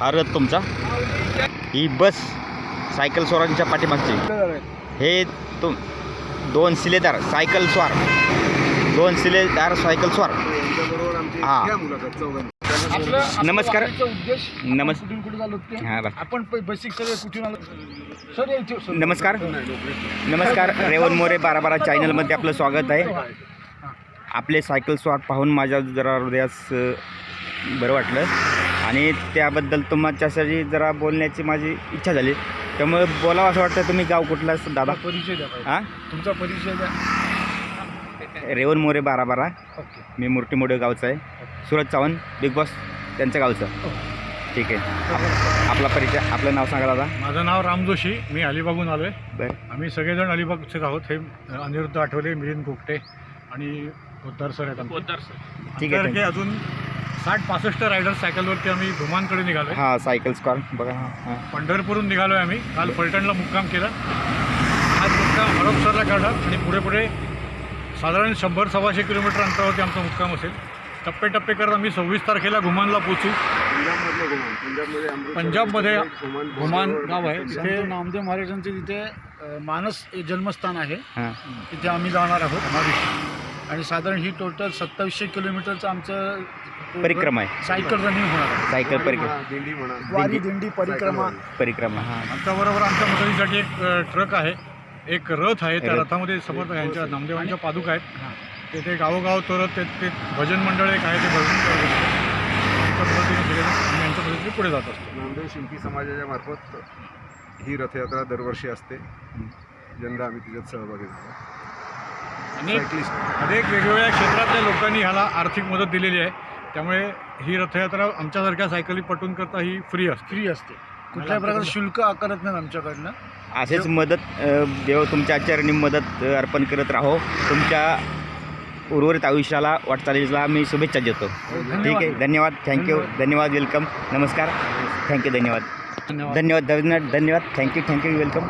हा रथ तुमचा, ही बस सायकल स्वारांच्या पाठीमागची, हे तुम दोन शिलेदार सायकल स्वार, दोन शिलेदार सायकल स्वार. हां नमस्कार. हां आपण बेसिक सगळे कुठून आलो. नमस्कार. नमस्कार. रेवण मोरे 12-12 चॅनलमध्ये आपलं स्वागत आहे. आपले सायकल स्वार पाहून माझ्या जरा हृदयास बरं वाटलं आणि त्याबद्दल तुमच्यासाठी जरा बोलण्याची माझी इच्छा झाली. त्यामुळे बोलावं असं वाटतं. तुम्ही गाव कुठला दादा? परिचय द्या. हां तुमचा परिचय द्या. रेवण मोरे 12-12. ओके. मी मूर्तिमोडे गावचा आहे. सूरज चव्हाण बिग बॉस त्यांच्या गावचं. ठीक आहे. आपला परिचय, आपलं नाव सांगा दादा. माझं नाव राम जोशी, मी अलिबागहून आलो आहे. बरं. आम्ही सगळेजण अलिबागचेच आहोत. हे अनिरुद्ध आठवले, मिलिंद कुकटे आणि पोद्दार सर आहेत. ठीक आहे. हे अजून 60-65 रायडर्स सायकलवरती आम्ही धुमानकडे निघालो. हां सायकल स्क्वॉड बघा. हां पंढरपूरहून निघालो आहे आम्ही. काल फलटणला मुक्काम केला, आज मुक्काम हडपसरला काढला आणि पुढे साधारण 100-125 किलोमीटर अंतरावरती आमचा मुक्काम असेल. टप्पे करत आम्ही 26 तारखेला घुमानला पोचू. पंजाबमध्ये घुमान गाव आहे. तिथे नामदेव महाराजांचे तिथे मानस जन्मस्थान आहे. तिथे आम्ही जाणार आहोत आणि साधारण ही टोटल 2700 किलोमीटरचं आमचं परिक्रमा आहे. सायकल रनिंग होणार आहे. सायकल परिक्रमा, वारी दिंडी परिक्रमा. हां त्याबरोबर आमच्या मदतीसाठी एक ट्रक आहे, एक रथ आहे. त्या रथामध्ये समर्थ यांच्या नामदेवांच्या पादुका आहेत. तेथे गावोगाव तरत ते भजन मंडळ एक आहे, ते भजन यांच्या पद्धतीने पुढे जात असतो. नामदेव शिंपी समाजाच्या मार्फत ही रथयात्रा दरवर्षी असते. यंदा आम्ही तिच्यात सहभागी झालो. अनेक वेगवेगळ्या क्षेत्रातल्या लोकांनी ह्याला आर्थिक मदत दिलेली आहे. त्यामुळे ही रथयात्रा आमच्यासारख्या सायकली पटवून करता ही फ्री असते. कुठल्याही प्रकारचं शुल्क आकारत नाही आमच्याकडनं. असेच मदत देव तुमच्या चरणी मदत अर्पण करत राहो. तुमच्या उर्वरित आयुष्याला वाटचालीला मी शुभेच्छा देतो. ठीक आहे. धन्यवाद. थँक्यू. धन्यवाद. वेलकम. नमस्कार. थँक्यू. धन्यवाद. थँक्यू. वेलकम.